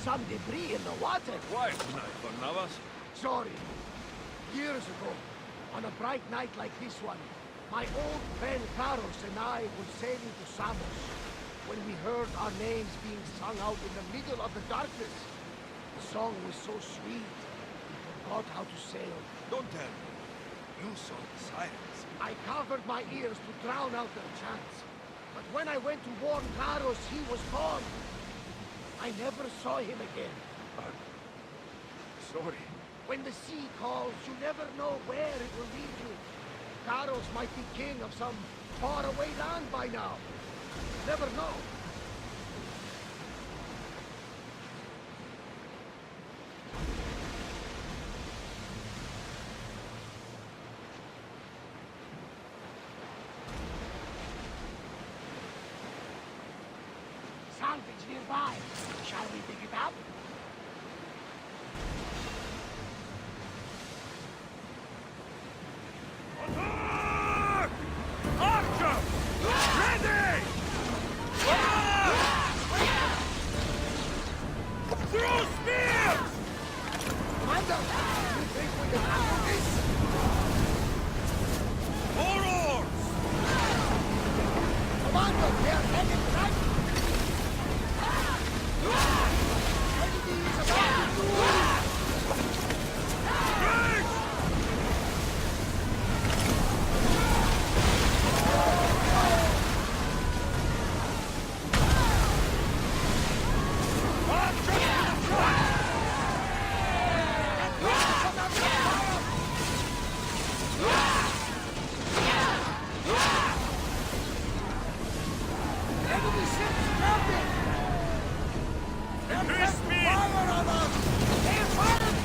some debris in the water. Quiet tonight, Barnabas. Sorry. Years ago, on a bright night like this one, my old friend Carlos and I were sailing to Samos when we heard our names being sung out in the middle of the darkness. The song was so sweet, we forgot how to sail. Don't tell me. You saw the sirens. I covered my ears to drown out their chants. But when I went to warn Carlos, he was gone. I never saw him again. Sorry. When the sea calls, you never know where it will lead you. Carlos might be king of some faraway land by now. Never know. Salvage nearby. Shall we pick it up? Attack! Archer! Ready! Throw spears! Commander, you think we can handle this? More oars! Commander, they are heading right. Enemy is about to move. Break! Enemy ships grounded. Increase speed! Fire on us! They're fired!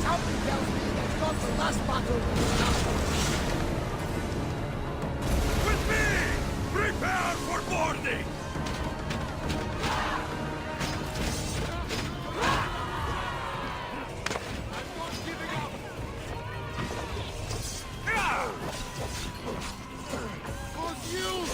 Something tells me that's not the last battle. With me! Prepare for boarding! I'm not giving up! Good news!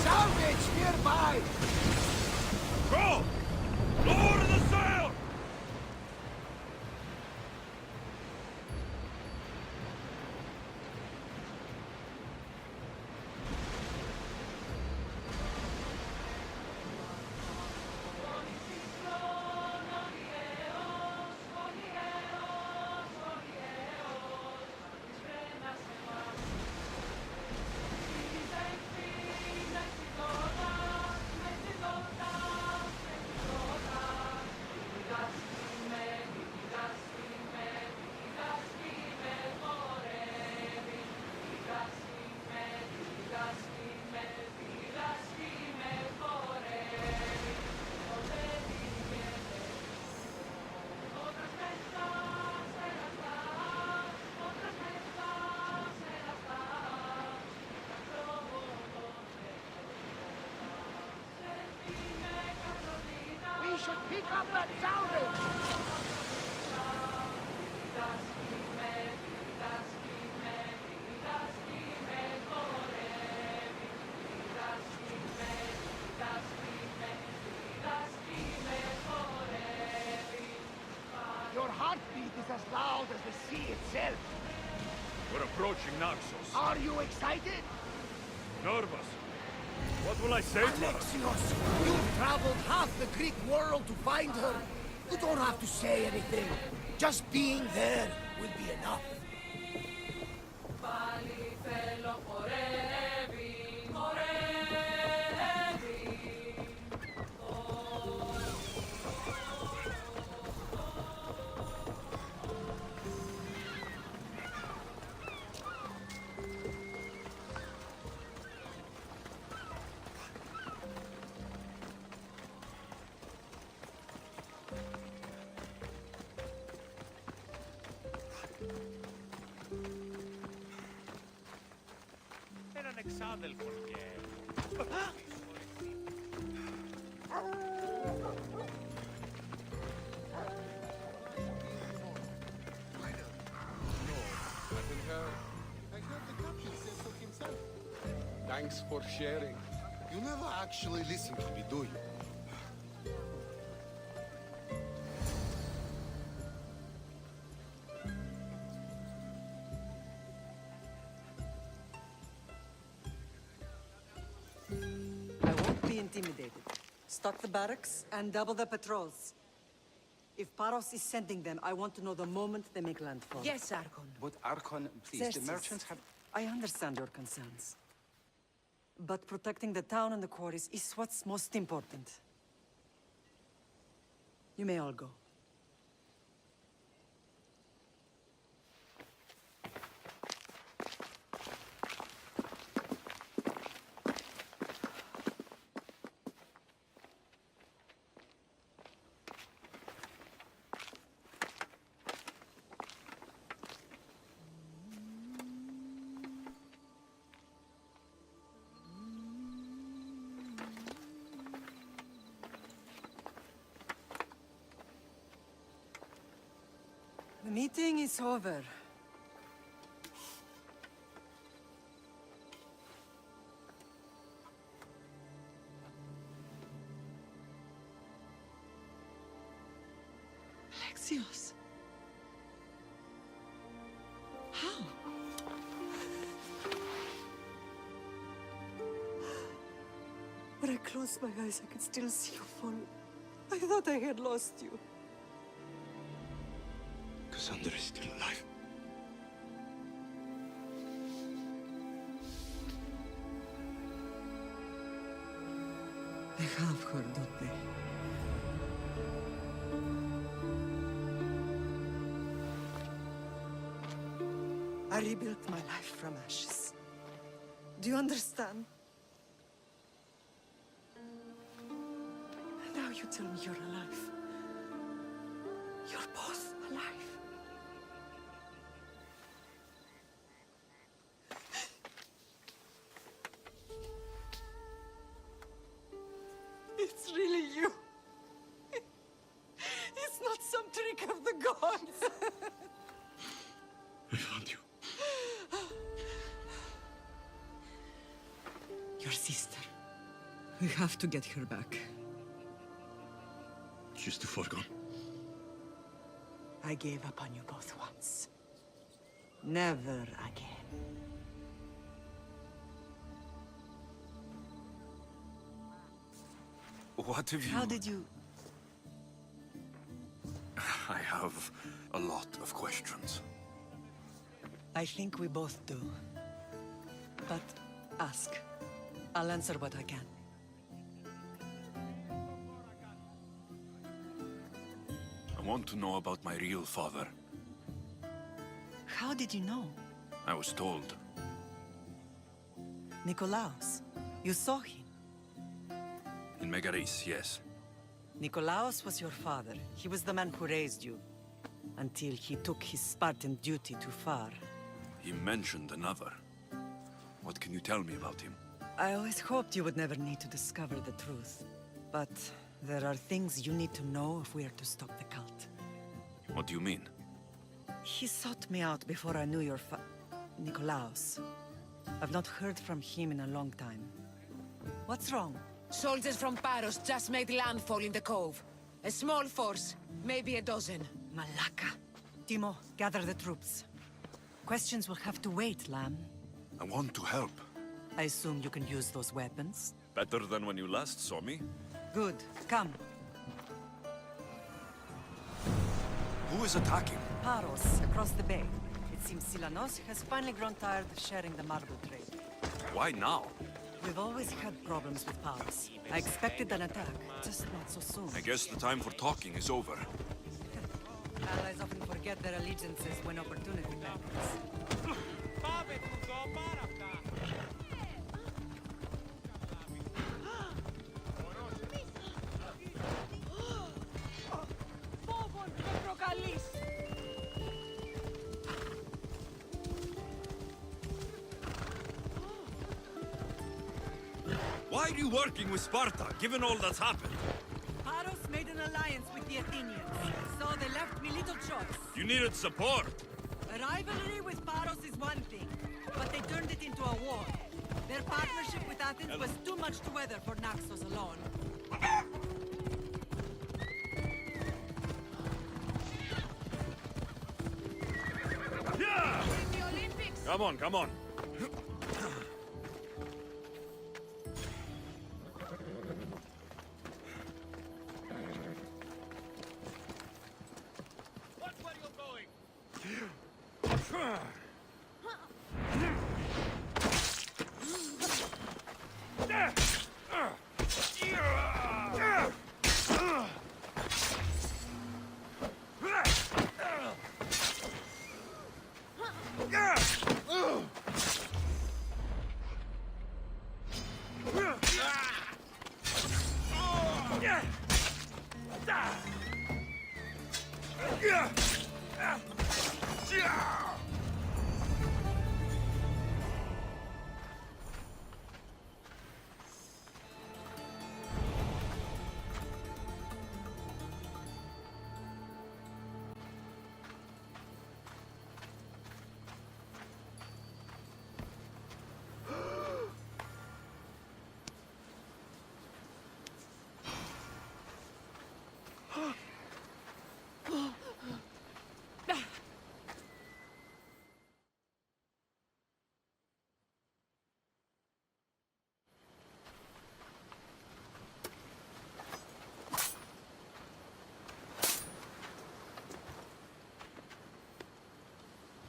Salvage nearby! Go! Lower the sail! We should pick up that salvage! Your heartbeat is as loud as the sea itself. We're approaching Naxos. Are you excited? Nervous. What will I say to her? Alexios, you've traveled half the Greek world to find her. You don't have to say anything. Just being there will be enough. εξάδελφος και... I heard the captain say so himself. Thanks for sharing. You never actually listen to me, do you? I won't be intimidated. Stock the barracks and double the patrols. If Paros is sending them, I want to know the moment they make landfall. Yes, Archon. But Archon, please, the Xerxes, merchants have... I understand your concerns. But protecting the town and the quarries is what's most important. You may all go. The meeting is over. Alexios. How? When I closed my eyes, I could still see you fall. I thought I had lost you. Cassandra is still alive. They have her, don't they? I rebuilt my life from ashes. Do you understand? Now you tell me you're alive. You're both alive. It's really you. It's not some trick of the gods. I found you. Your sister. We have to get her back. She's too far gone. I gave up on you both once. Never again. What have you... How did you... I have a lot of questions. I think we both do. But ask. I'll answer what I can. I want to know about my real father. How did you know? I was told. Nikolaos. You saw him. In Megaris, yes. Nikolaos was your father. He was the man who raised you. Until he took his Spartan duty too far. He mentioned another. What can you tell me about him? I always hoped you would never need to discover the truth. But there are things you need to know if we are to stop the cult. What do you mean? He sought me out before I knew your Nikolaos. I've not heard from him in a long time. What's wrong? Soldiers from Paros just made landfall in the cove. A small force, maybe a dozen. Malaka. Timo, gather the troops. Questions will have to wait, Lamb. I want to help. I assume you can use those weapons? Better than when you last saw me? Good. Come. Who is attacking? Paros, across the bay. It seems Silanos has finally grown tired of sharing the marble trade. Why now? We've always had problems with Paros. I expected an attack, just not so soon. I guess the time for talking is over. Allies often forget their allegiances when opportunity beckons. you working with Sparta, given all that's happened? Paros made an alliance with the Athenians, so they left me little choice. You needed support. A rivalry with Paros is one thing, but they turned it into a war. Their partnership with Athens was too much to weather for Naxos alone. Yeah! The Olympics! Come on, come on. Watch where you're going!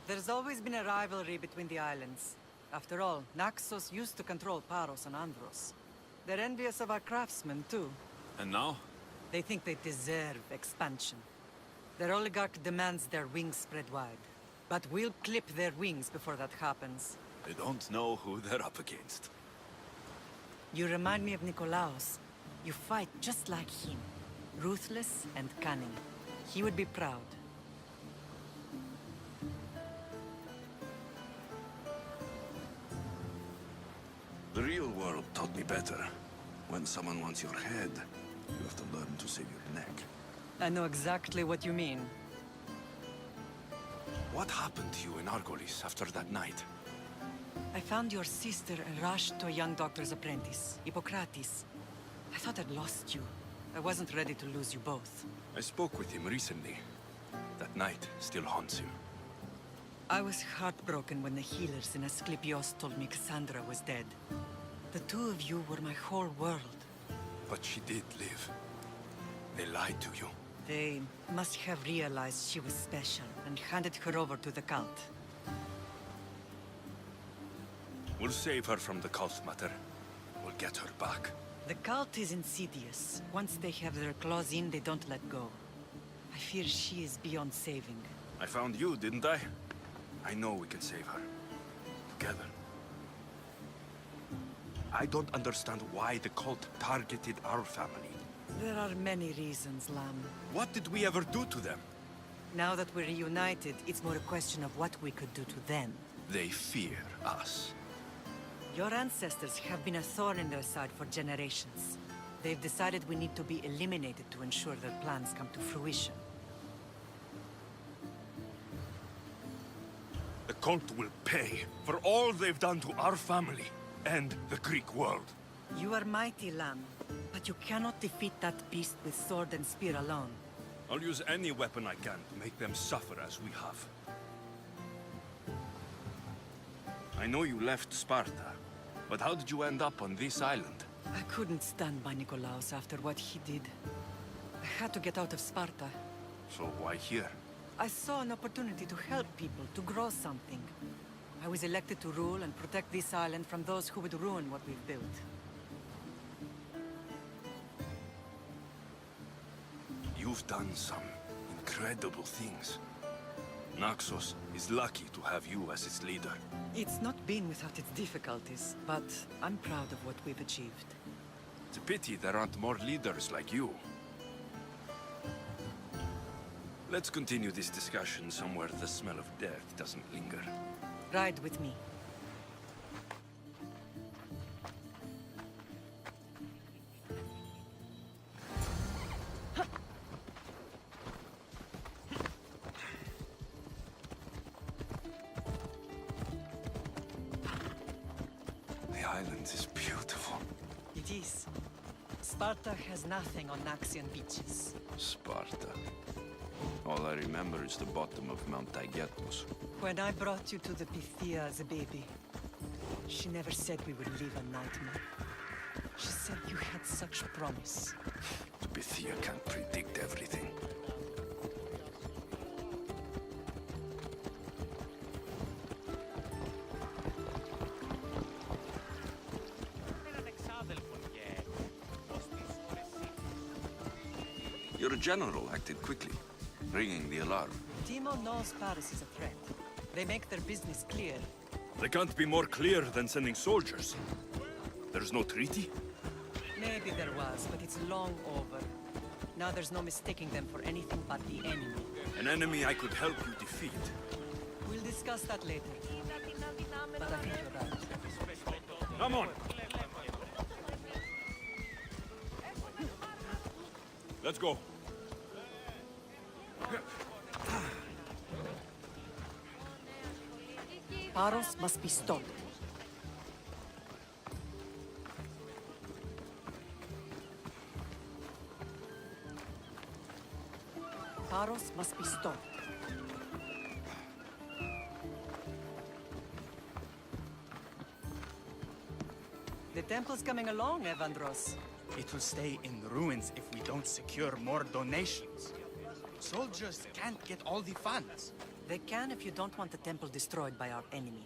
There's always been a rivalry between the islands. After all, Naxos used to control Paros and Andros. They're envious of our craftsmen, too. And now? They think they deserve expansion. Their oligarch demands their wings spread wide. But we'll clip their wings before that happens. They don't know who they're up against. You remind me of Nikolaos. You fight just like him. Ruthless and cunning. He would be proud. The real world taught me better. When someone wants your head, you have to learn to save your neck. I know exactly what you mean. What happened to you in Argolis after that night? I found your sister and rushed to a young doctor's apprentice, Hippocrates. I thought I'd lost you. I wasn't ready to lose you both. I spoke with him recently. That night still haunts him. I was heartbroken when the healers in Asclepios told me Cassandra was dead. The two of you were my whole world. But she did live. They lied to you. They must have realized she was special and handed her over to the cult. We'll save her from the cult, Mater. We'll get her back. The cult is insidious. Once they have their claws in, they don't let go. I fear she is beyond saving. I found you, didn't I? I know we can save her. Together. I don't understand why the cult targeted our family. There are many reasons, Lam. What did we ever do to them? Now that we're reunited, it's more a question of what we could do to them. They fear us. Your ancestors have been a thorn in their side for generations. They've decided we need to be eliminated to ensure their plans come to fruition. The cult will pay for all they've done to our family and the Greek world. You are mighty, Lam, but you cannot defeat that beast with sword and spear alone. I'll use any weapon I can to make them suffer as we have. I know you left Sparta, but how did you end up on this island? I couldn't stand by Nikolaos after what he did. I had to get out of Sparta. So why here? I saw an opportunity to help people, to grow something. I was elected to rule and protect this island from those who would ruin what we've built. You've done some incredible things. Naxos is lucky to have you as its leader. It's not been without its difficulties, but I'm proud of what we've achieved. It's a pity there aren't more leaders like you. Let's continue this discussion somewhere the smell of death doesn't linger. Ride with me. island is beautiful. It is. Sparta has nothing on Naxian beaches. Sparta. All I remember is the bottom of Mount Taygetos. When I brought you to the Pythia as a baby, she never said we would live a nightmare. She said you had such promise. The Pythia can't predict everything. Your general acted quickly, ringing the alarm. Timo knows Paris is a threat. They make their business clear. They can't be more clear than sending soldiers. There's no treaty? Maybe there was, but it's long over. Now there's no mistaking them for anything but the enemy. An enemy I could help you defeat. We'll discuss that later. But I think you're right. Come on! Let's go. Paros must be stopped. Paros must be stopped. The temple's coming along, Evandros. It will stay in ruins if we don't secure more donations. Soldiers can't get all the funds. They can if you don't want the temple destroyed by our enemy.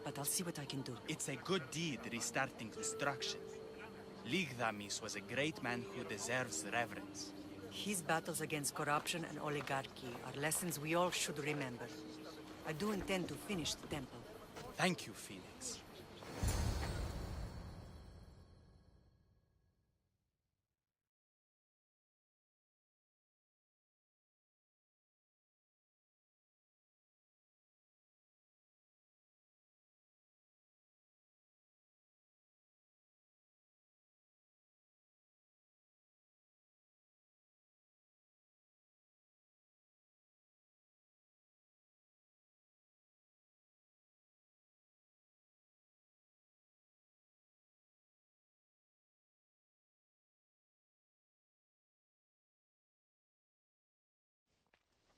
But I'll see what I can do. It's a good deed restarting construction. Ligdamis was a great man who deserves reverence. His battles against corruption and oligarchy are lessons we all should remember. I do intend to finish the temple. Thank you, Phoenix.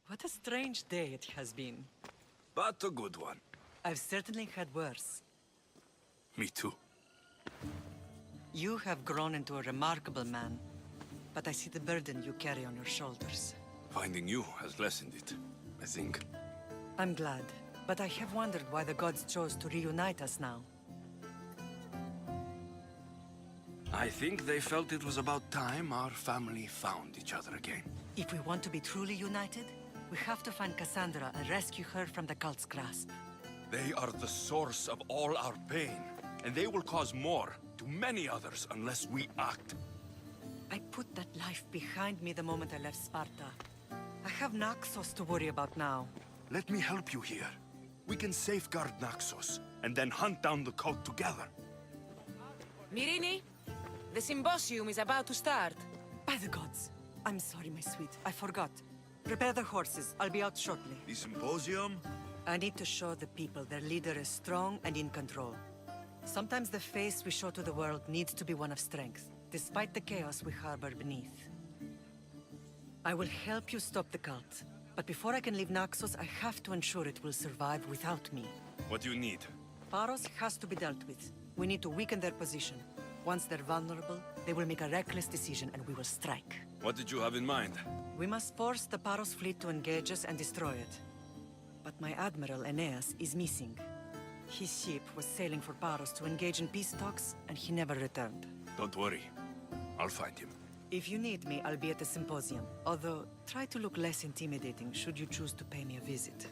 What a strange day it has been. But a good one. I've certainly had worse. Me too. You have grown into a remarkable man, but I see the burden you carry on your shoulders. Finding you has lessened it, I think. I'm glad, but I have wondered why the gods chose to reunite us now. I think they felt it was about time our family found each other again. If we want to be truly united, we have to find Cassandra and rescue her from the cult's grasp. They are the source of all our pain, and they will cause more to many others unless we act. I put that life behind me the moment I left Sparta. I have Naxos to worry about now. Let me help you here. We can safeguard Naxos, and then hunt down the cult together. Myrrine, the symposium is about to start. By the gods! I'm sorry, my sweet. I forgot. Prepare the horses. I'll be out shortly. The symposium? I need to show the people their leader is strong and in control. Sometimes the face we show to the world needs to be one of strength, despite the chaos we harbor beneath. I will help you stop the cult, but before I can leave Naxos, I have to ensure it will survive without me. What do you need? Paros has to be dealt with. We need to weaken their position. Once they're vulnerable, they will make a reckless decision and we will strike. What did you have in mind? We must force the Paros fleet to engage us and destroy it. But my admiral, Aeneas, is missing. His ship was sailing for Paros to engage in peace talks, and he never returned. Don't worry. I'll find him. If you need me, I'll be at the symposium. Although, try to look less intimidating should you choose to pay me a visit.